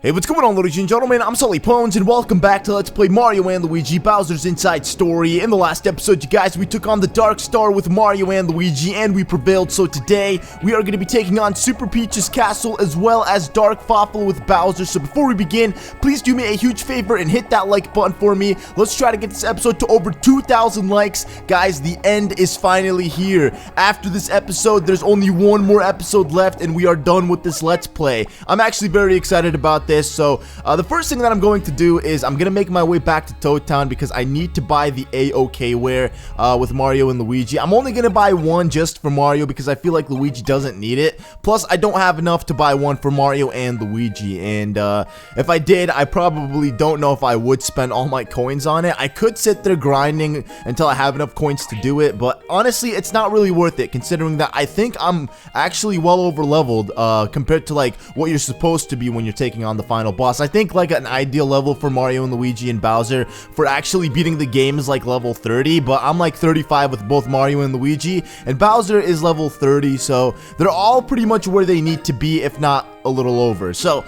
Hey, what's going on, ladies and gentlemen? I'm Sully Pones, and welcome back to Let's Play Mario and Luigi Bowser's Inside Story. In the last episode, you guys, we took on the Dark Star with Mario and Luigi, and we prevailed. So today, we are going to be taking on Super Peach's Castle, as well as Dark Fawful with Bowser. So before we begin, please do me a huge favor and hit that like button for me. Let's try to get this episode to over 2,000 likes. Guys, the end is finally here. After this episode, there's only one more episode left, and we are done with this Let's Play. I'm actually very excited about this. So the first thing that I'm going to do is I'm gonna make my way back to Toad Town because I need to buy the A-OK-Ware with Mario and Luigi. I'm only gonna buy one just for Mario because I feel like Luigi doesn't need it. Plus, I don't have enough to buy one for Mario and Luigi, and if I did, I probably don't know if I would spend all my coins on it. I could sit there grinding until I have enough coins to do it, but honestly, it's not really worth it considering that I think I'm actually well over leveled compared to like what you're supposed to be when you're taking on the final boss. I think like an ideal level for Mario and Luigi and Bowser for actually beating the game is like level 30, but I'm like 35 with both Mario and Luigi, and Bowser is level 30, so they're all pretty much where they need to be, if not a little over. So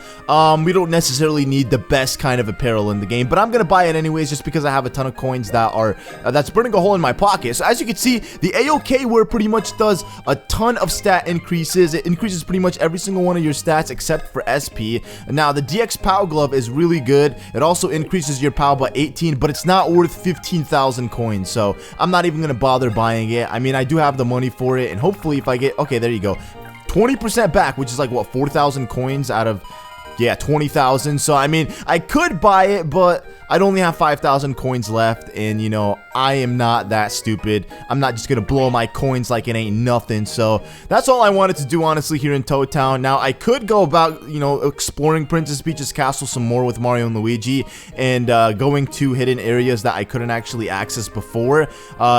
we don't necessarily need the best kind of apparel in the game, but I'm gonna buy it anyways just because I have a ton of coins that are that's burning a hole in my pocket. So as you can see, the A-OK-Ware pretty much does a ton of stat increases. It increases pretty much every single one of your stats except for SP. And now the DX POW glove is really good. It also increases your POW by 18, but it's not worth 15,000 coins, so I'm not even gonna bother buying it. I mean, I do have the money for it, and hopefully if I get, okay, there you go, 20% back, which is like what, 4,000 coins out of, yeah, 20,000. So I mean, I could buy it, but I'd only have 5,000 coins left, and you know, I am not that stupid. I'm not just gonna blow my coins like it ain't nothing. So that's all I wanted to do, honestly, here in Toad Town. Now I could go about, you know, exploring Princess Peach's castle some more with Mario and Luigi, and going to hidden areas that I couldn't actually access before,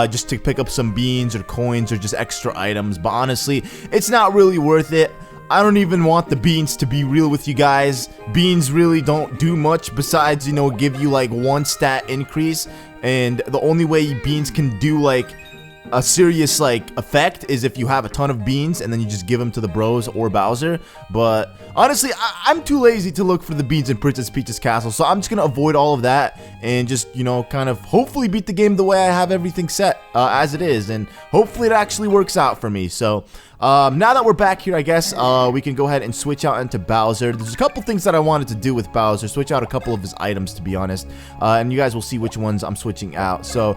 just to pick up some beans or coins or just extra items. But honestly, it's not really worth it. I don't even want the beans, to be real with you guys. Beans really don't do much besides, you know, give you like one stat increase, and the only way beans can do like a serious like effect is if you have a ton of beans and then you just give them to the bros or Bowser. But honestly, I'm too lazy to look for the beans in Princess Peach's castle, so I'm just gonna avoid all of that and just, you know, kind of hopefully beat the game the way I have everything set as it is, and hopefully it actually works out for me. So now that we're back here, I guess we can go ahead and switch out into Bowser. There's a couple things that I wanted to do with Bowser, switch out a couple of his items, to be honest, and you guys will see which ones I'm switching out. So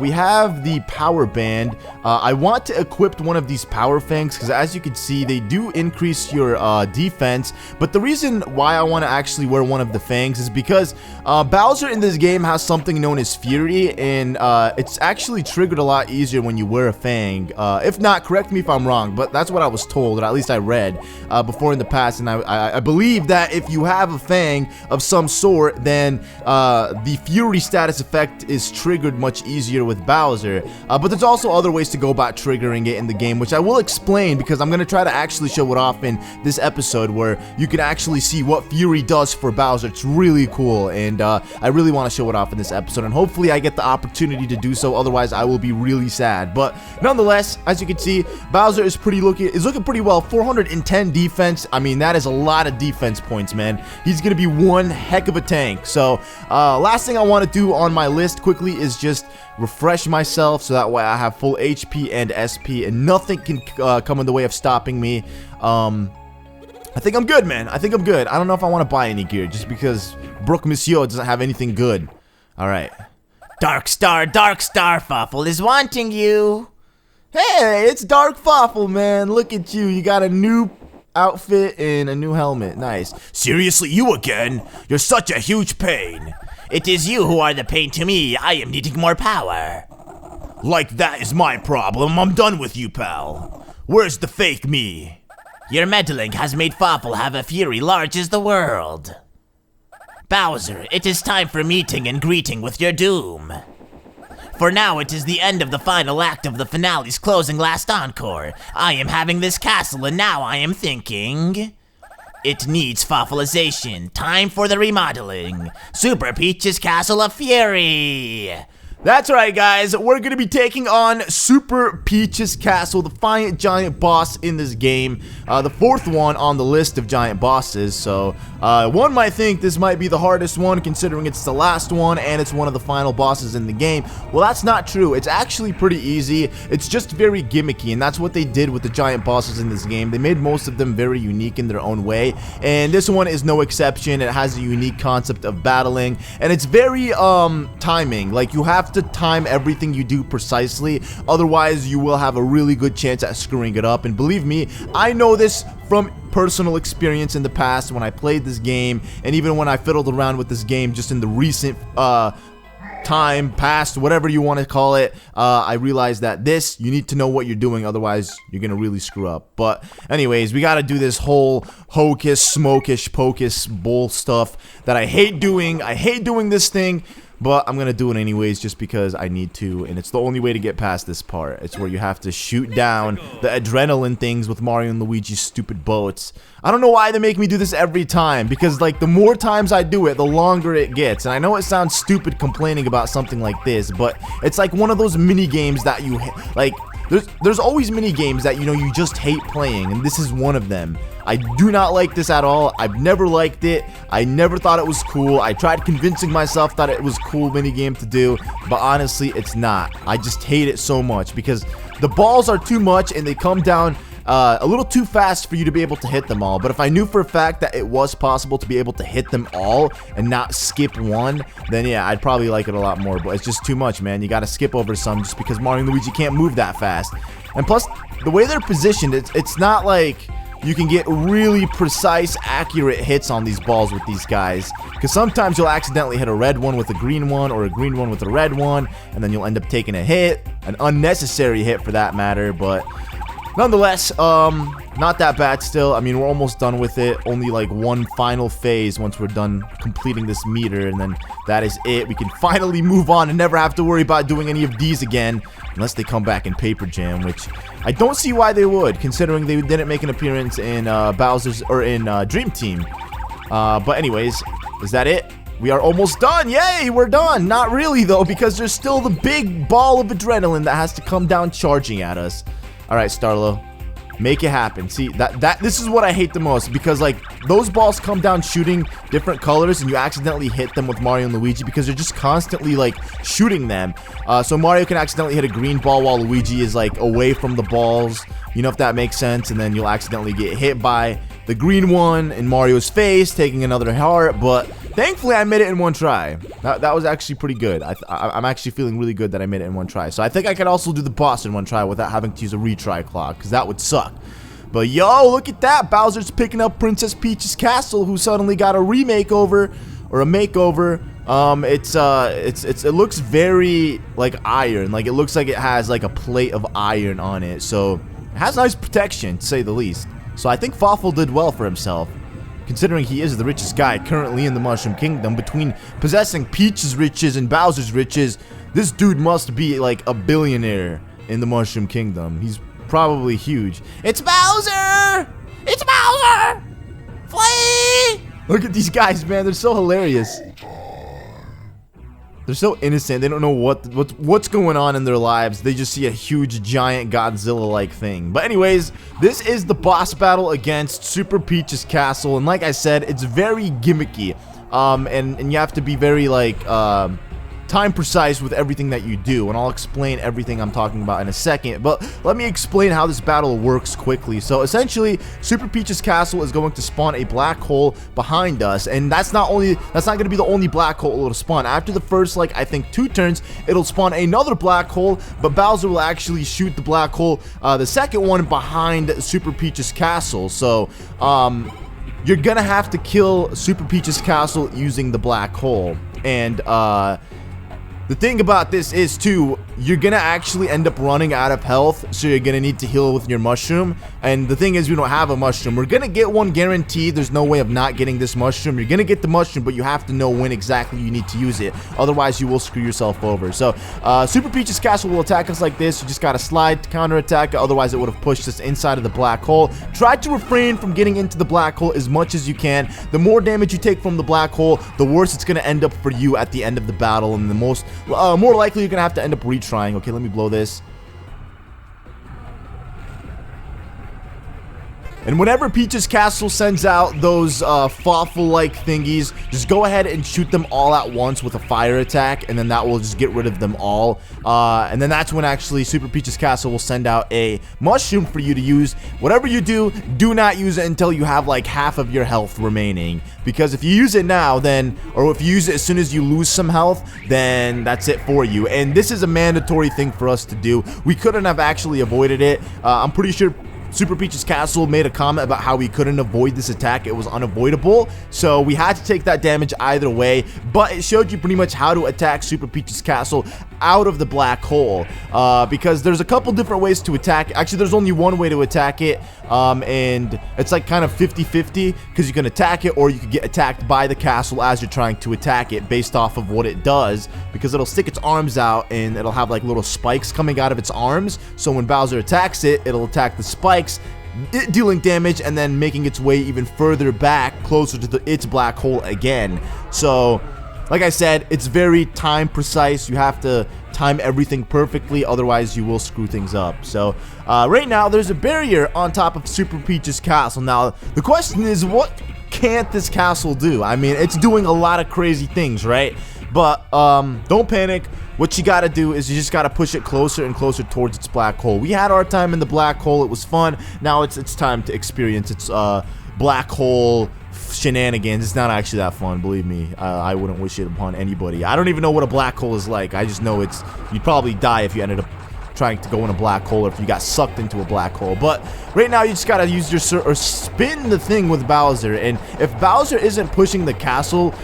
we have the power band. I want to equip one of these power fangs because, as you can see, they do increase your defense, but the reason why I want to actually wear one of the fangs is because Bowser in this game has something known as Fury, and it's actually triggered a lot easier when you wear a fang. If not, correct me if I'm wrong, but that's what I was told, or at least I read before in the past, and I believe that if you have a fang of some sort, then the Fury status effect is triggered much easier with Bowser. But there's also other ways to go about triggering it in the game, which I will explain because I'm going to try to actually show it off in this episode where you can actually see what Fury does for Bowser. It's really cool, and I really want to show it off in this episode, and hopefully I get the opportunity to do so, otherwise I will be really sad. But nonetheless, as you can see, Bowser is looking pretty well. 410 defense. I mean, that is a lot of defense points, man. He's gonna be one heck of a tank. So last thing I want to do on my list quickly is just refresh myself so that way I have full HP and SP and nothing can come in the way of stopping me. I think I'm good, man. I think I'm good. I don't know if I want to buy any gear just because Brook Monsieur doesn't have anything good. Alright. Dark Star, Fawful is wanting you. Hey, it's Dark Fawful, man. Look at you. You got a new outfit and a new helmet. Nice. Seriously, you again? You're such a huge pain. It is you who are the pain to me. I am needing more power. Like that is my problem. I'm done with you, pal. Where's the fake me? Your meddling has made Fawful have a fury large as the world. Bowser, it is time for meeting and greeting with your doom. For now, it is the end of the final act of the finale's closing last encore. I am having this castle, and now I am thinking... It needs fawfulization. Time for the remodeling. Super Peach's Castle of Fury. That's right, guys. We're going to be taking on Super Peach's Castle, the final giant boss in this game. The fourth one on the list of giant bosses. So, one might think this might be the hardest one, considering it's the last one and it's one of the final bosses in the game. Well, that's not true. It's actually pretty easy. It's just very gimmicky, and that's what they did with the giant bosses in this game. They made most of them very unique in their own way, and this one is no exception. It has a unique concept of battling, and it's very, timing. Like, you have to time everything you do precisely, otherwise you will have a really good chance at screwing it up. And believe me, I know this from personal experience in the past when I played this game, and even when I fiddled around with this game just in the recent time past, whatever you want to call it. I realized that you need to know what you're doing, otherwise you're gonna really screw up. But anyways, we gotta do this whole hocus smokish pocus bull stuff that I hate doing. I hate doing this thing, but I'm gonna do it anyways just because I need to, and it's the only way to get past this part. It's where you have to shoot down the adrenaline things with Mario and Luigi's stupid boats. I don't know why they make me do this every time, because like the more times I do it, the longer it gets. And I know it sounds stupid complaining about something like this, but it's like one of those mini games that you like. There's always mini games that you just hate playing, and this is one of them. I do not like this at all. I've never liked it. I never thought it was cool. I tried convincing myself that it was a cool mini game to do, but honestly, it's not. I just hate it so much because the balls are too much and they come down a little too fast for you to be able to hit them all. But if I knew for a fact that it was possible to be able to hit them all and not skip one, then yeah, I'd probably like it a lot more. But it's just too much, man. You gotta skip over some just because Mario and Luigi can't move that fast. And plus, the way they're positioned, it's not like you can get really precise, accurate hits on these balls with these guys, because sometimes you'll accidentally hit a red one with a green one, or a green one with a red one, and then you'll end up taking a hit, an unnecessary hit for that matter. But nonetheless, not that bad still. I mean, we're almost done with it. Only like one final phase once we're done completing this meter, and then that is it. We can finally move on and never have to worry about doing any of these again, unless they come back in Paper Jam, which I don't see why they would, considering they didn't make an appearance in Bowser's or in Dream Team. But anyways, is that it? We are almost done. Yay, we're done. Not really though, because there's still the big ball of adrenaline that has to come down charging at us. All right, Starlo, make it happen. See, this is what I hate the most, because like those balls come down shooting different colors and you accidentally hit them with Mario and Luigi because they're just constantly like shooting them. So Mario can accidentally hit a green ball while Luigi is like away from the balls, if that makes sense, and then you'll accidentally get hit by the green one in Mario's face, taking another heart. But thankfully, I made it in one try. That was actually pretty good. I'm actually feeling really good that I made it in one try. So I think I could also do the boss in one try without having to use a retry clock, because that would suck. But yo, look at that. Bowser's picking up Princess Peach's castle, who suddenly got a makeover. It looks very like iron. Like, it looks like it has like a plate of iron on it. So it has nice protection, to say the least. So I think Fawful did well for himself, considering he is the richest guy currently in the Mushroom Kingdom. Between possessing Peach's riches and Bowser's riches, this dude must be like a billionaire in the Mushroom Kingdom. He's probably huge. It's Bowser! It's Bowser! Flee! Look at these guys, man. They're so hilarious. They're so innocent. They don't know what's going on in their lives. They just see a huge, giant Godzilla-like thing. But anyways, this is the boss battle against Super Peach's Castle. And like I said, it's very gimmicky. And you have to be very, like, time precise with everything that you do, and I'll explain everything I'm talking about in a second. But let me explain how this battle works quickly. So essentially, Super Peach's Castle is going to spawn a black hole behind us, and that's not going to be the only black hole it'll spawn. After the first, like, I think 2 turns, it'll spawn another black hole, but Bowser will actually shoot the black hole, the second one, behind Super Peach's Castle. So you're gonna have to kill Super Peach's Castle using the black hole. And the thing about this is, too, you're gonna actually end up running out of health, so you're gonna need to heal with your mushroom. And the thing is, we don't have a mushroom. We're gonna get one guaranteed. There's no way of not getting this mushroom. You're gonna get the mushroom, but you have to know when exactly you need to use it. Otherwise, you will screw yourself over. So, Super Peach's Castle will attack us like this. You just gotta slide to counterattack. Otherwise, it would have pushed us inside of the black hole. Try to refrain from getting into the black hole as much as you can. The more damage you take from the black hole, the worse it's gonna end up for you at the end of the battle. And the most more likely you're gonna have to end up retrying. Okay, let me blow this. And whenever Peach's Castle sends out those Fawful-like thingies, just go ahead and shoot them all at once with a fire attack, and then that will just get rid of them all. And then that's when actually Super Peach's Castle will send out a mushroom for you to use. Whatever you do, do not use it until you have like half of your health remaining. Because if you use it now, then, or if you use it as soon as you lose some health, then that's it for you. And this is a mandatory thing for us to do. We couldn't have actually avoided it. I'm pretty sure Super Peach's Castle made a comment about how we couldn't avoid this attack. It was unavoidable, so we had to take that damage either way, but it showed you pretty much how to attack Super Peach's Castle out of the black hole, because there's a couple different ways to attack. Actually, there's only one way to attack it, and it's like kind of 50-50, because you can attack it or you can get attacked by the castle as you're trying to attack it based off of what it does, because it'll stick its arms out and it'll have like little spikes coming out of its arms, so when Bowser attacks it, it'll attack the spikes, dealing damage and then making its way even further back closer to its black hole again. So like I said, it's very time precise. You have to time everything perfectly, otherwise you will screw things up. So right now there's a barrier on top of Super Peach's Castle. Now the question is, what can't this castle do? I mean, it's doing a lot of crazy things, right? But don't panic. What you gotta do is you just gotta push it closer and closer towards its black hole. We had our time in the black hole. It was fun. Now it's time to experience its black hole shenanigans. It's not actually that fun, believe me. I wouldn't wish it upon anybody. I don't even know what a black hole is like. I just know you'd probably die if you ended up trying to go in a black hole, or if you got sucked into a black hole. But right now you just gotta use your or spin the thing with Bowser, and if Bowser isn't pushing the castle,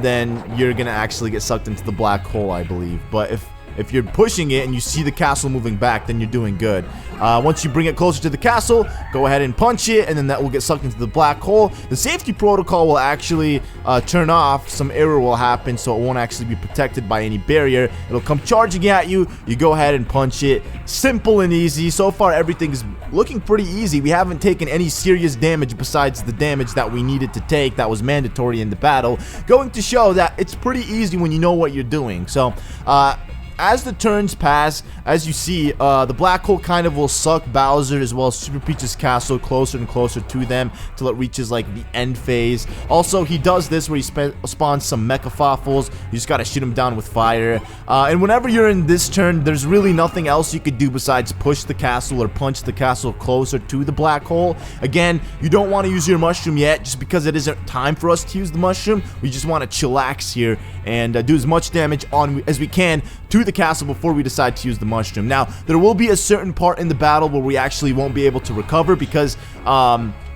then you're gonna actually get sucked into the black hole, I believe. But if you're pushing it and you see the castle moving back, then you're doing good. Once you bring it closer to the castle, go ahead and punch it, and then that will get sucked into the black hole. The safety protocol will actually turn off. Some error will happen, so it won't actually be protected by any barrier. It'll come charging at you. You go ahead and punch it. Simple and easy. So far, everything's looking pretty easy. We haven't taken any serious damage besides the damage that we needed to take that was mandatory in the battle, going to show that it's pretty easy when you know what you're doing. So, as the turns pass, as you see, the black hole kind of will suck Bowser as well as Super Peach's Castle closer and closer to them till it reaches like the end phase. Also, he does this where he spawns some Mecha Fawfuls. You just gotta shoot him down with fire. And whenever you're in this turn, there's really nothing else you could do besides push the castle or punch the castle closer to the black hole. Again, you don't want to use your mushroom yet, just because it isn't time for us to use the mushroom. We just want to chillax here and do as much damage as we can to the castle before we decide to use the mushroom. Now, there will be a certain part in the battle where we actually won't be able to recover, because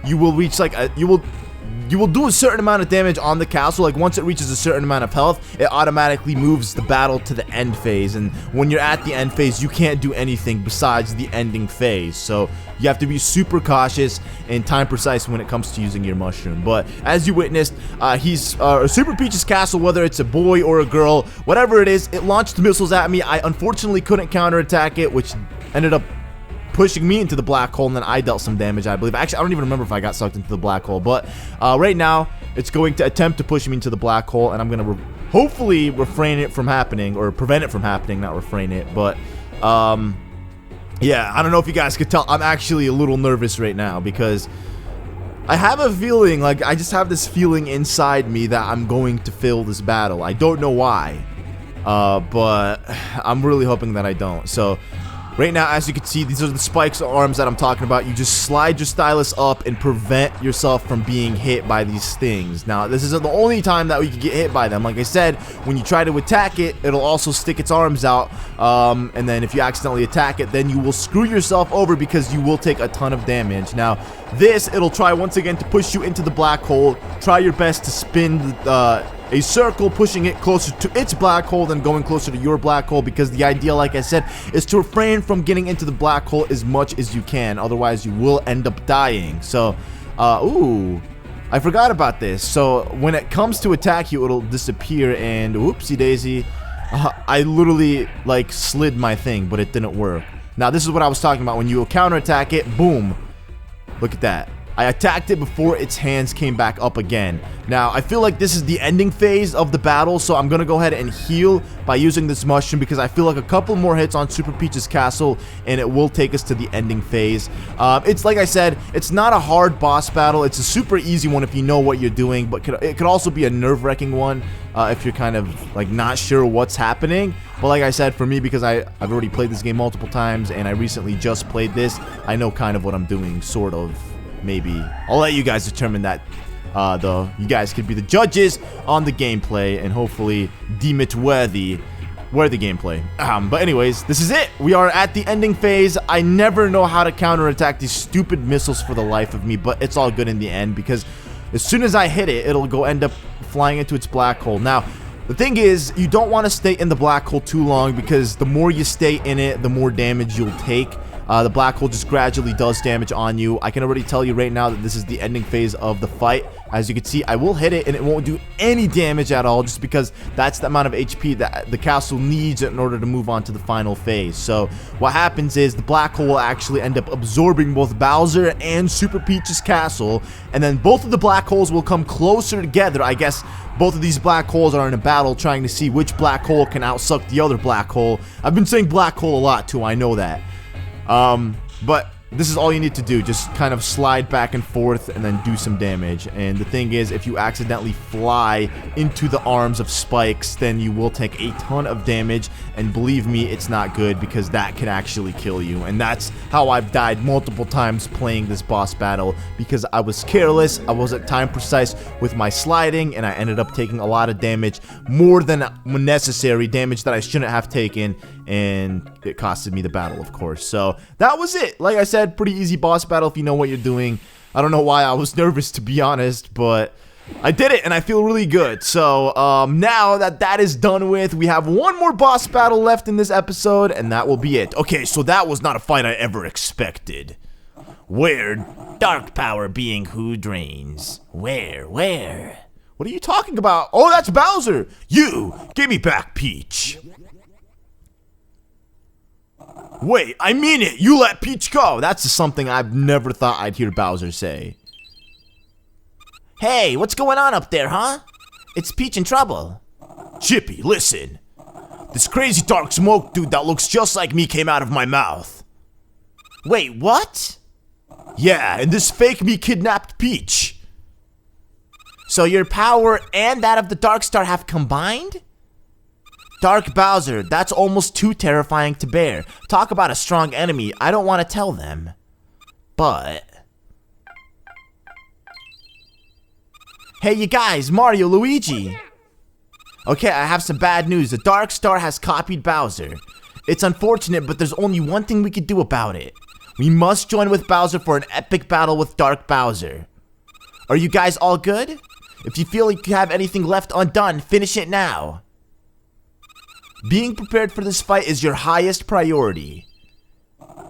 you will reach like you will do a certain amount of damage on the castle. Like once it reaches a certain amount of health, it automatically moves the battle to the end phase, and when you're at the end phase, you can't do anything besides the ending phase. So you have to be super cautious and time precise when it comes to using your mushroom. But as you witnessed, Super Peach's Castle, whether it's a boy or a girl, whatever it is, it launched missiles at me. I unfortunately couldn't counterattack it, which ended up pushing me into the black hole, and then I dealt some damage, I believe. Actually, I don't even remember if I got sucked into the black hole, but right now, it's going to attempt to push me into the black hole, and I'm going to hopefully refrain it from happening, or prevent it from happening, not refrain it, but yeah, I don't know if you guys could tell, I'm actually a little nervous right now, because I have a feeling, like, I just have this feeling inside me that I'm going to fail this battle. I don't know why, but I'm really hoping that I don't. So right now, as you can see, these are the spikes arms that I'm talking about. You just slide your stylus up and prevent yourself from being hit by these things. Now, this isn't the only time that we can get hit by them. Like I said, when you try to attack it, it'll also stick its arms out. And then if you accidentally attack it, then you will screw yourself over because you will take a ton of damage. Now, it'll try once again to push you into the black hole. Try your best to spin a circle, pushing it closer to its black hole than going closer to your black hole, because the idea, like I said, is to refrain from getting into the black hole as much as you can. Otherwise, you will end up dying. So, ooh, I forgot about this. So, when it comes to attack you, it'll disappear, and whoopsie daisy, I literally, like, slid my thing, but it didn't work. Now, this is what I was talking about. When you counterattack it, boom. Look at that. I attacked it before its hands came back up again. Now, I feel like this is the ending phase of the battle, so I'm gonna go ahead and heal by using this mushroom because I feel like a couple more hits on Super Peach's castle and it will take us to the ending phase. It's like I said, it's not a hard boss battle. It's a super easy one if you know what you're doing, but it could also be a nerve-wracking one if you're kind of like not sure what's happening. But like I said, for me, because I've already played this game multiple times and I recently just played this, I know kind of what I'm doing, sort of. Maybe I'll let you guys determine that, though. You guys could be the judges on the gameplay and hopefully deem it worthy gameplay. But anyways, this is it. We are at the ending phase. I never know how to counterattack these stupid missiles for the life of me, but it's all good in the end because as soon as I hit it, it'll go end up flying into its black hole. Now, the thing is, you don't want to stay in the black hole too long because the more you stay in it, the more damage you'll take. The black hole just gradually does damage on you. I can already tell you right now that this is the ending phase of the fight. As you can see, I will hit it and it won't do any damage at all just because that's the amount of HP that the castle needs in order to move on to the final phase. So what happens is the black hole will actually end up absorbing both Bowser and Super Peach's castle, and then both of the black holes will come closer together. I guess both of these black holes are in a battle trying to see which black hole can outsuck the other black hole. I've been saying black hole a lot too, I know that. But this is all you need to do. Just kind of slide back and forth and then do some damage. And the thing is, if you accidentally fly into the arms of spikes, then you will take a ton of damage. And believe me, it's not good because that can actually kill you. And that's how I've died multiple times playing this boss battle because I was careless, I wasn't time precise with my sliding, and I ended up taking a lot of damage, more than necessary damage that I shouldn't have taken. And it costed me the battle, of course. So that was it. Like I said, pretty easy boss battle if you know what you're doing. I don't know why I was nervous, to be honest, but I did it and I feel really good. So now that is done with, we have one more boss battle left in this episode, and that will be it. Okay, so that was not a fight I ever expected. Where? Dark power being who drains. Where? What are you talking about? Oh, that's Bowser. You! Give me back Peach. Wait, I mean it! You let Peach go! That's something I've never thought I'd hear Bowser say. Hey, what's going on up there, huh? It's Peach in trouble. Chippy, listen. This crazy dark smoke dude that looks just like me came out of my mouth. Wait, what? Yeah, and this fake me kidnapped Peach. So your power and that of the Dark Star have combined? Dark Bowser, that's almost too terrifying to bear. Talk about a strong enemy, I don't want to tell them. But... Hey you guys, Mario Luigi! Okay, I have some bad news. The Dark Star has copied Bowser. It's unfortunate, but there's only one thing we could do about it. We must join with Bowser for an epic battle with Dark Bowser. Are you guys all good? If you feel like you have anything left undone, finish it now. Being prepared for this fight is your highest priority.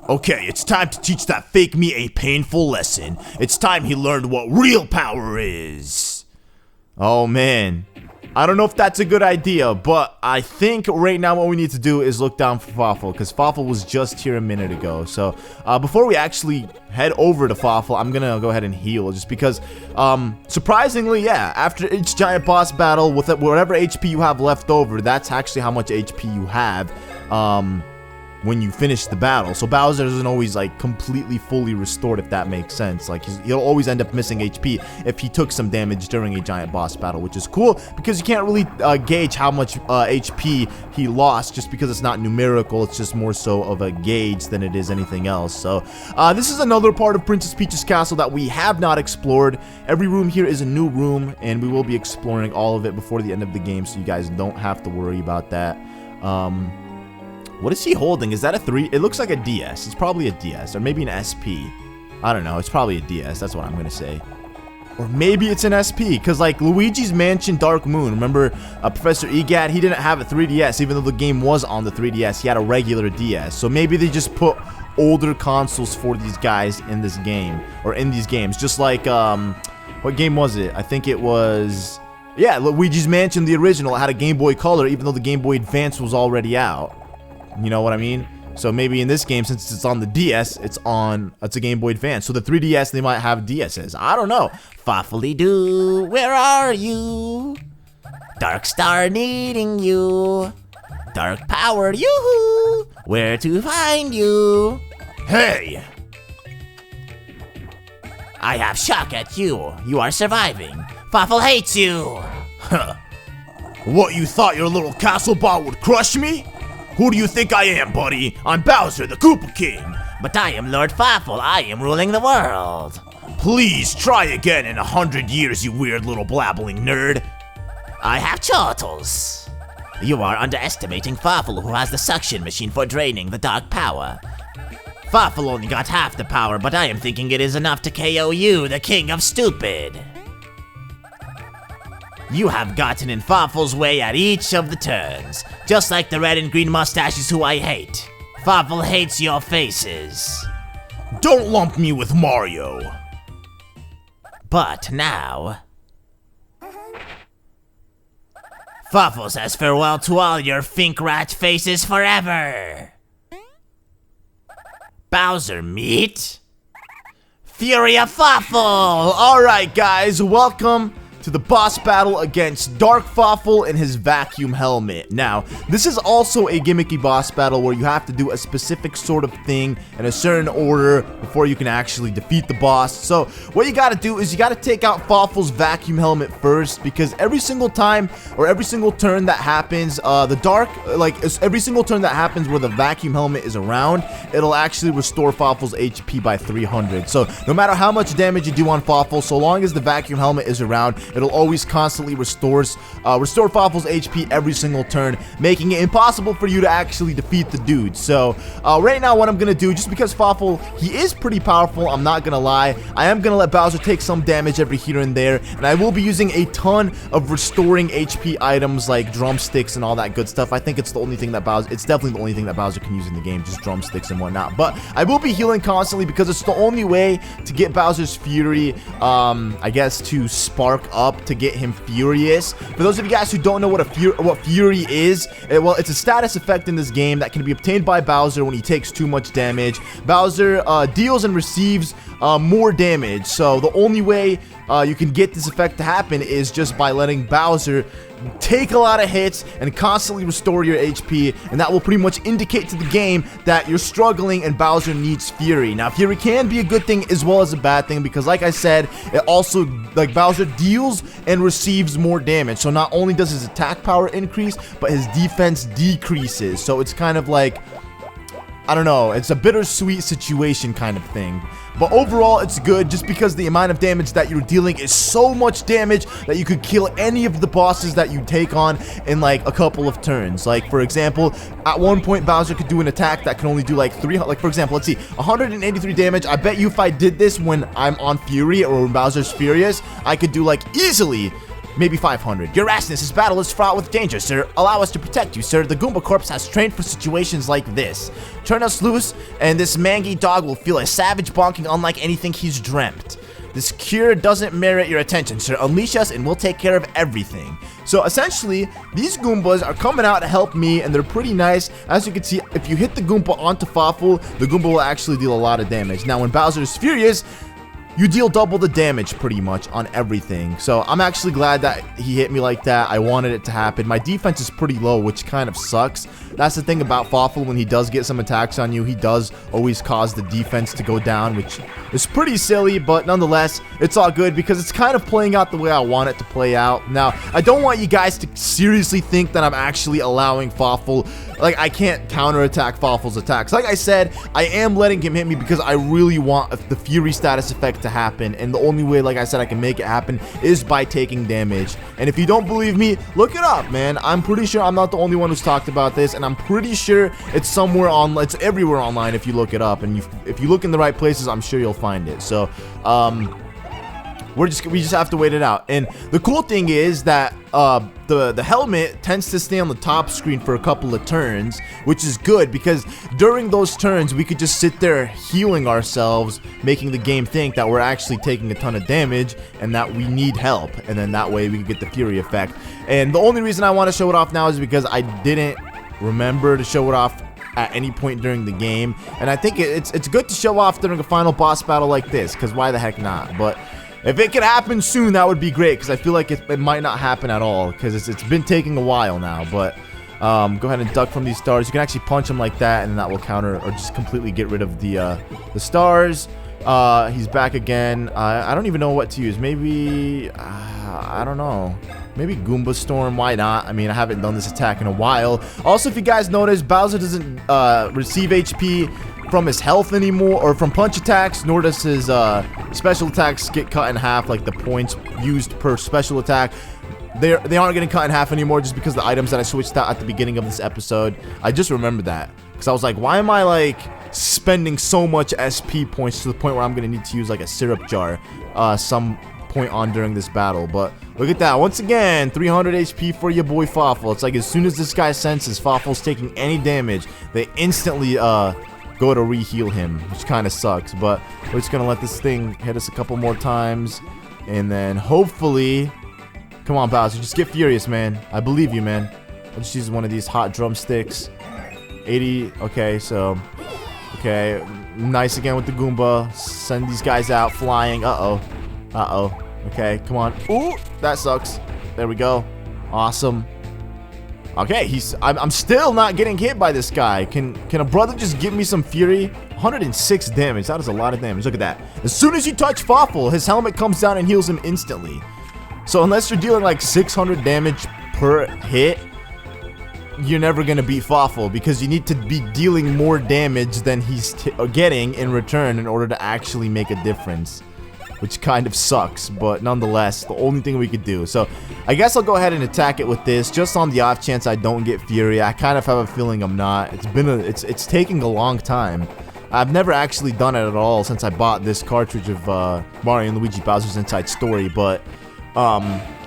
Okay, it's time to teach that fake me a painful lesson. It's time he learned what real power is. Oh man, I don't know if that's a good idea, but I think right now what we need to do is look down for Fawful, because Fawful was just here a minute ago. So before we actually head over to Fawful, I'm gonna go ahead and heal, just because surprisingly, yeah, after each giant boss battle, with whatever HP you have left over, that's actually how much HP you have when you finish the battle. So Bowser isn't always like completely fully restored, if that makes sense. Like he'll always end up missing HP if he took some damage during a giant boss battle, which is cool because you can't really gauge how much HP he lost just because it's not numerical. It's just more so of a gauge than it is anything else. So this is another part of Princess Peach's castle that we have not explored. Every room here is a new room, and we will be exploring all of it before the end of the game, so you guys don't have to worry about that. What is he holding? Is that a 3? It looks like a DS. It's probably a DS. Or maybe an SP. I don't know. It's probably a DS. That's what I'm going to say. Or maybe it's an SP. Because, like, Luigi's Mansion Dark Moon. Remember, Professor Egad? He didn't have a 3DS. Even though the game was on the 3DS, he had a regular DS. So maybe they just put older consoles for these guys in this game. Or in these games. Just like, what game was it? I think it was... Yeah, Luigi's Mansion, the original. It had a Game Boy Color, even though the Game Boy Advance was already out. You know what I mean? So maybe in this game, since it's on the DS, it's a Game Boy Advance. So the 3DS, they might have DSs. I don't know. Fawfully Doo, where are you? Dark Star needing you. Dark Power, yoo-hoo, where to find you? Hey! I have shock at you. You are surviving. Fawful hates you. Huh. What, you thought your little castle bot would crush me? Who do you think I am, buddy? I'm Bowser, the Koopa King. But I am Lord Fawful. I am ruling the world. Please try again in 100 years, you weird little blabbling nerd. I have chortles. You are underestimating Fawful, who has the suction machine for draining the dark power. Fawful only got half the power, but I am thinking it is enough to KO you, the king of stupid. You have gotten in Fawful's way at each of the turns, just like the red and green mustaches who I hate. Fawful hates your faces. Don't lump me with Mario. But now... Fawful says farewell to all your fink rat faces forever. Bowser meet Fury of Fawful! Alright guys, welcome to the boss battle against Dark Fawful and his vacuum helmet. Now, this is also a gimmicky boss battle where you have to do a specific sort of thing in a certain order before you can actually defeat the boss. So, what you gotta do is you gotta take out Fawful's vacuum helmet first, because every single time, or every single turn that happens, every single turn that happens where the vacuum helmet is around, it'll actually restore Fawful's HP by 300. So, no matter how much damage you do on Fawful, so long as the vacuum helmet is around, it'll always constantly restore Fawful's HP every single turn, making it impossible for you to actually defeat the dude. So, right now what I'm gonna do, just because Fawful, he is pretty powerful, I'm not gonna lie, I am gonna let Bowser take some damage every here and there, and I will be using a ton of restoring HP items like drumsticks and all that good stuff. I think it's definitely the only thing that Bowser can use in the game, just drumsticks and whatnot. But I will be healing constantly because it's the only way to get Bowser's Fury, I guess, to spark up, to get him furious. For those of you guys who don't know what Fury is, well, it's a status effect in this game that can be obtained by Bowser when he takes too much damage. Bowser deals and receives more damage, so the only way you can get this effect to happen is just by letting Bowser take a lot of hits and constantly restore your HP, and that will pretty much indicate to the game that you're struggling and Bowser needs Fury. Now, Fury can be a good thing as well as a bad thing, because like I said, it also, like, Bowser deals and receives more damage. So not only does his attack power increase, but his defense decreases. So it's kind of like, I don't know, it's a bittersweet situation kind of thing. But overall, it's good just because the amount of damage that you're dealing is so much damage that you could kill any of the bosses that you take on in like a couple of turns. Like, for example, at one point, Bowser could do an attack that can only do like for example, let's see, 183 damage. I bet you if I did this when I'm on Fury or when Bowser's furious, I could do like easily maybe 500. Your Rashness, this battle is fraught with danger, sir. Allow us to protect you, sir. The Goomba Corpse has trained for situations like this. Turn us loose, and this mangy dog will feel a savage bonking unlike anything he's dreamt. This cure doesn't merit your attention, sir. Unleash us, and we'll take care of everything. So essentially, these Goombas are coming out to help me, and they're pretty nice. As you can see, if you hit the Goomba onto Fawful, the Goomba will actually deal a lot of damage. Now, when Bowser is furious, you deal double the damage pretty much on everything. So I'm actually glad that he hit me like that. I wanted it to happen. My defense is pretty low, which kind of sucks. That's the thing about Fawful. When he does get some attacks on you, he does always cause the defense to go down, which is pretty silly, but nonetheless, it's all good because it's kind of playing out the way I want it to play out. Now, I don't want you guys to seriously think that I'm actually allowing Fawful, like, I can't counterattack Fawful's attacks. Like I said, I am letting him hit me because I really want the Fury status effect to happen, and the only way, like I said, I can make it happen is by taking damage. And if you don't believe me, look it up, man. I'm pretty sure I'm not the only one who's talked about this, and I'm pretty sure it's somewhere online. It's everywhere online if you look it up, and if you look in the right places, I'm sure you'll find it. So we just have to wait it out. And the cool thing is that the helmet tends to stay on the top screen for a couple of turns, which is good because during those turns we could just sit there healing ourselves, making the game think that we're actually taking a ton of damage and that we need help, and then that way we can get the Fury effect. And the only reason I want to show it off now is because I didn't remember to show it off at any point during the game. And I think it's good to show off during a final boss battle like this, because why the heck not? But if it could happen soon, that would be great, because I feel like it might not happen at all, because it's been taking a while now. But go ahead and duck from these stars. You can actually punch him like that, and that will counter or just completely get rid of the stars. He's back again. I don't even know what to use. Maybe I don't know. Maybe Goomba Storm. Why not? I mean, I haven't done this attack in a while. Also, if you guys notice, Bowser doesn't receive HP from his health anymore, or from punch attacks, nor does his special attacks get cut in half, like the points used per special attack. They aren't getting cut in half anymore, just because the items that I switched out at the beginning of this episode. I just remembered that, because I was like, why am I like spending so much SP points to the point where I'm gonna need to use like a syrup jar some point on during this battle. But look at that, once again, 300 HP for your boy Fawful. It's like as soon as this guy senses Fawful's taking any damage, they instantly go to re-heal him, which kind of sucks. But we're just gonna let this thing hit us a couple more times, and then hopefully, come on Bowser, just get furious, man. I believe you, man. I'll just use one of these hot drumsticks. 80, okay, so okay, nice again with the Goomba. Send these guys out flying. Uh-oh. Okay, come on. Ooh, that sucks. There we go. Awesome. Okay, I'm still not getting hit by this guy. Can a brother just give me some fury? 106 damage. That is a lot of damage. Look at that. As soon as you touch Fawful, his helmet comes down and heals him instantly. So unless you're dealing like 600 damage per hit, you're never going to beat Fawful, because you need to be dealing more damage than he's getting in return in order to actually make a difference, which kind of sucks, but nonetheless, the only thing we could do. So I guess I'll go ahead and attack it with this, just on the off chance I don't get Fury. I kind of have a feeling I'm not. It's taking a long time. I've never actually done it at all since I bought this cartridge of Mario and Luigi Bowser's Inside Story, but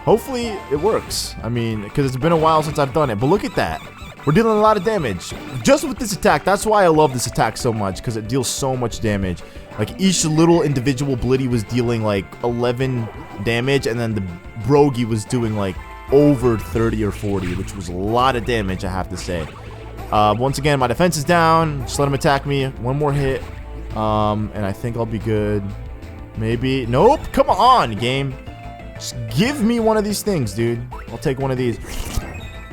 hopefully it works. I mean, because it's been a while since I've done it. But look at that. We're dealing a lot of damage just with this attack. That's why I love this attack so much, because it deals so much damage. Like each little individual Blitty was dealing like 11 damage, and then the Brogy was doing like over 30 or 40, which was a lot of damage, I have to say. Once again, my defense is down. Just let him attack me. One more hit, and I think I'll be good. Maybe. Nope. Come on, game. Just give me one of these things, dude. I'll take one of these.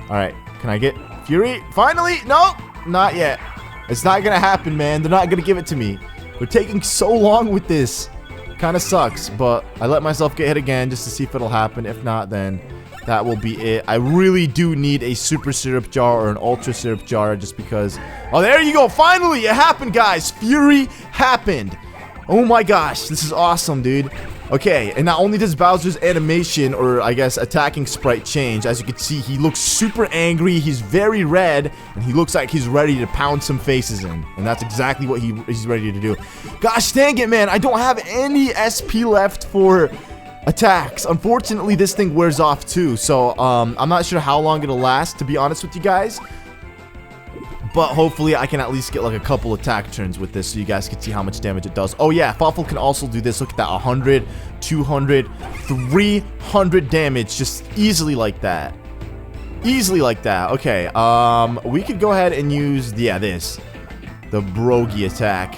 Alright, can I get Fury? Finally! Nope! Not yet. It's not gonna happen, man. They're not gonna give it to me. They're taking so long with this. Kinda sucks, but I let myself get hit again just to see if it'll happen. If not, then that will be it. I really do need a super syrup jar or an ultra syrup jar, just because... Oh, there you go! Finally! It happened, guys! Fury happened! Oh my gosh, this is awesome, dude. Okay, and not only does Bowser's animation, or I guess attacking sprite, change, as you can see, he looks super angry, he's very red, and he looks like he's ready to pound some faces in. And that's exactly what he's ready to do. Gosh dang it, man, I don't have any SP left for attacks. Unfortunately, this thing wears off too, so I'm not sure how long it'll last, to be honest with you guys. But hopefully I can at least get like a couple attack turns with this, so you guys can see how much damage it does. Oh yeah, Fawful can also do this. Look at that, 100, 200, 300 damage, just easily like that. Easily like that. Okay, we could go ahead and use, the Brogy attack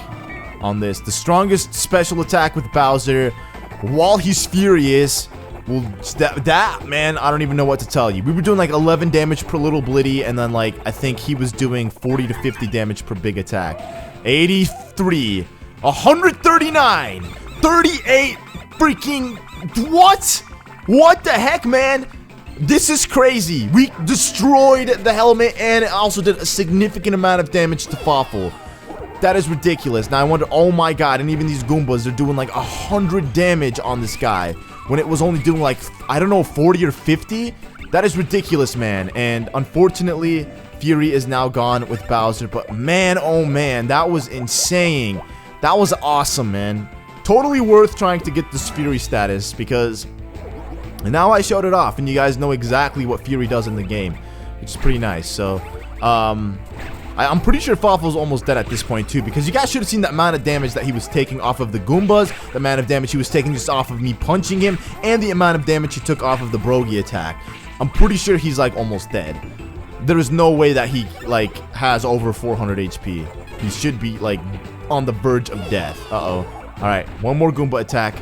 on this. The strongest special attack with Bowser while he's furious. Well, that, man, I don't even know what to tell you. We were doing like 11 damage per little Blitty, and then like, I think he was doing 40 to 50 damage per big attack. 83, 139, 38, freaking, what? What the heck, man? This is crazy. We destroyed the helmet, and it also did a significant amount of damage to Fawful. That is ridiculous. Now I wonder, oh my god, and even these Goombas, they're doing like 100 damage on this guy, when it was only doing like, I don't know, 40 or 50? That is ridiculous, man. And unfortunately, Fury is now gone with Bowser. But man, oh man, that was insane. That was awesome, man. Totally worth trying to get this Fury status, because now I showed it off, and you guys know exactly what Fury does in the game, which is pretty nice. So, I'm pretty sure Fawful's almost dead at this point too, because you guys should have seen the amount of damage that he was taking off of the Goombas, the amount of damage he was taking just off of me punching him, and the amount of damage he took off of the Brogy attack. I'm pretty sure he's like almost dead. there is no way that he, like, has over 400 HP. He should be, like, on the verge of death. Uh-oh. Alright, one more Goomba attack.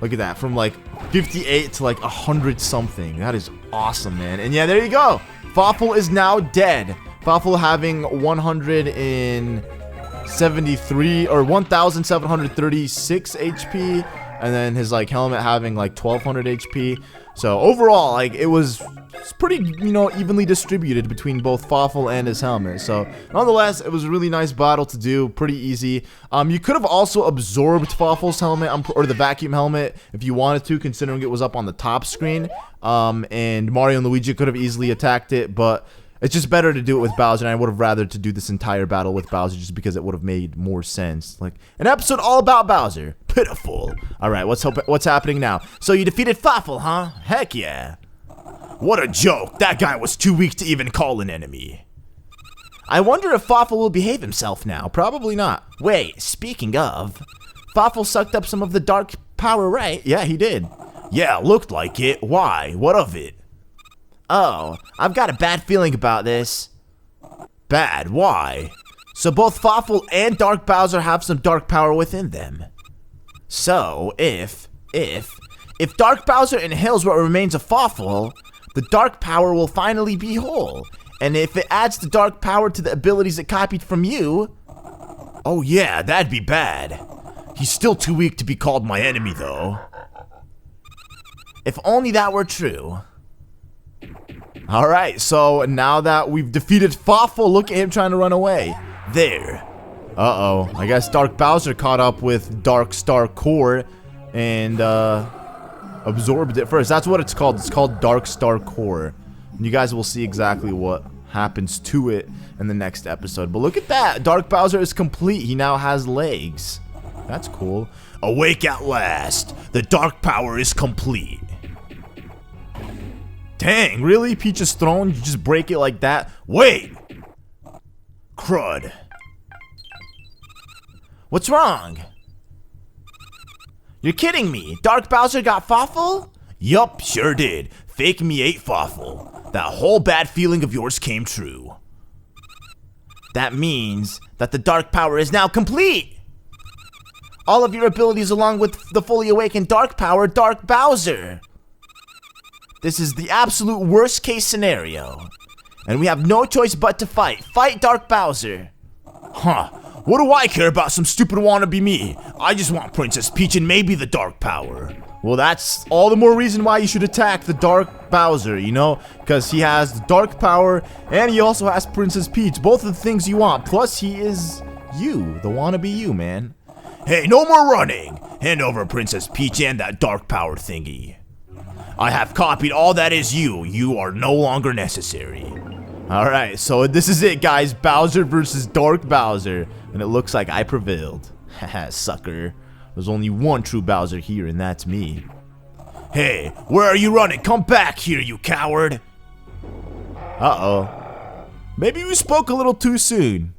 Look at that. From, like, 58 to, like, 100 something. That is awesome, man. And yeah, there you go. Fawful is now dead. Fawful having 173 or 1,736 HP. And then his, like, helmet having, like, 1,200 HP. So, overall, like, it's pretty, you know, evenly distributed between both Fawful and his helmet. So, nonetheless, it was a really nice battle to do. Pretty easy. You could have also absorbed Fawful's helmet, or the vacuum helmet, if you wanted to, considering it was up on the top screen. And Mario and Luigi could have easily attacked it, but it's just better to do it with Bowser, and I would have rather to do this entire battle with Bowser just because it would have made more sense. Like, an episode all about Bowser. Pitiful. Alright, what's happening now? So you defeated Fawful, huh? Heck yeah. What a joke. That guy was too weak to even call an enemy. I wonder if Fawful will behave himself now. Probably not. Wait, speaking of, Fawful sucked up some of the dark power, right? Yeah, he did. Yeah, looked like it. Why? What of it? Oh, I've got a bad feeling about this. Bad? Why? So both Fawful and Dark Bowser have some dark power within them. So, if Dark Bowser inhales what remains of Fawful, the dark power will finally be whole. And if it adds the dark power to the abilities it copied from you... Oh yeah, that'd be bad. He's still too weak to be called my enemy, though. If only that were true. Alright, so now that we've defeated Fawful, look at him trying to run away. There. Uh-oh. I guess Dark Bowser caught up with Dark Star Core and absorbed it first. That's what it's called. It's called Dark Star Core. And you guys will see exactly what happens to it in the next episode. But look at that. Dark Bowser is complete. He now has legs. That's cool. Awake at last. The dark power is complete. Dang, really? Peach's throne? You just break it like that? Wait! Crud. What's wrong? You're kidding me. Dark Bowser got Fawful? Yup, sure did. Fake me ate Fawful. That whole bad feeling of yours came true. That means that the dark power is now complete. All of your abilities along with the fully awakened dark power, Dark Bowser. This is the absolute worst case scenario. And we have no choice but to fight. Fight Dark Bowser. Huh. What do I care about some stupid wannabe me? I just want Princess Peach and maybe the dark power. Well, that's all the more reason why you should attack the Dark Bowser, you know? Because he has the dark power and he also has Princess Peach. Both of the things you want. Plus, he is you. The wannabe you, man. Hey, no more running. Hand over Princess Peach and that dark power thingy. I have copied all that is you. You are no longer necessary. Alright, so this is it, guys. Bowser versus Dark Bowser. And it looks like I prevailed. Haha, sucker. There's only one true Bowser here, and that's me. Hey, where are you running? Come back here, you coward. Uh-oh. Maybe we spoke a little too soon.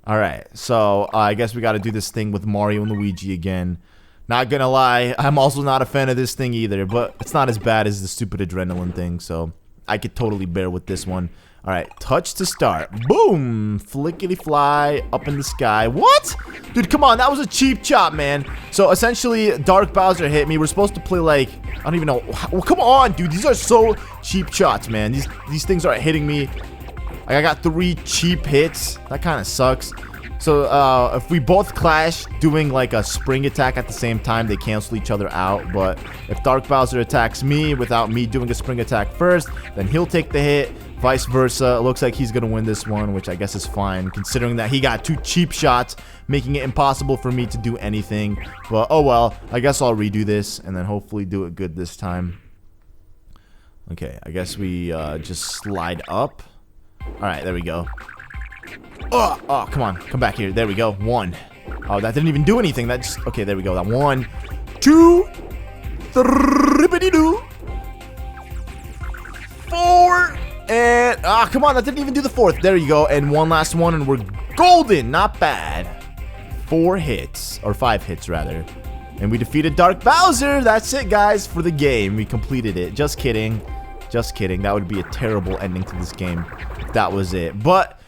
Alright, so I guess we gotta do this thing with Mario and Luigi again. Not gonna lie, I'm also not a fan of this thing either, but it's not as bad as the stupid adrenaline thing, so I could totally bear with this one. Alright, touch to start. Boom! Flickety fly up in the sky. What? Dude, come on, that was a cheap chop, man. So essentially, Dark Bowser hit me. We're supposed to play like, I don't even know. Well, come on, dude. These are so cheap shots, man. These things are hitting me. Like, I got 3 cheap hits. That kind of sucks. So, if we both clash doing like a spring attack at the same time, they cancel each other out. But if Dark Bowser attacks me without me doing a spring attack first, then he'll take the hit. Vice versa. It looks like he's gonna win this one, which I guess is fine, considering that he got 2 cheap shots, making it impossible for me to do anything. But oh well, I guess I'll redo this and then hopefully do it good this time. Okay, I guess we just slide up. Alright, there we go. Oh, come on. Come back here. There we go. 1. Oh, that didn't even do anything. That just... Okay, there we go. That 1, 2, 3, 4, and... Ah, come on. That didn't even do the 4th. There you go. And 1 last one, and we're golden. Not bad. 4 hits. Or 5 hits, rather. And we defeated Dark Bowser. That's it, guys, for the game. We completed it. Just kidding. Just kidding. That would be a terrible ending to this game if that was it. But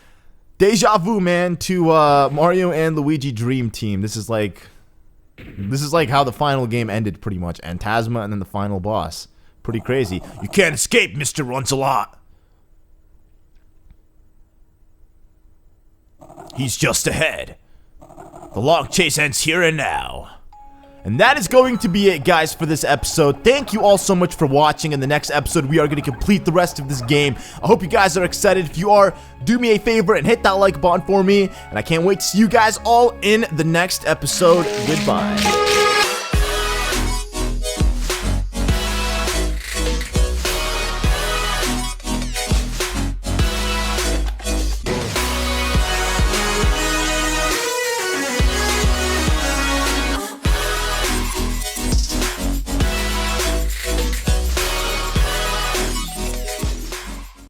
deja vu, man, to Mario and Luigi Dream Team. This is like how the final game ended, pretty much. Phantasma and then the final boss. Pretty crazy. You can't escape, Mr. Runcelot. He's just ahead. The long chase ends here and now. And that is going to be it, guys, for this episode. Thank you all so much for watching. In the next episode, we are going to complete the rest of this game. I hope you guys are excited. If you are, do me a favor and hit that like button for me. And I can't wait to see you guys all in the next episode. Goodbye.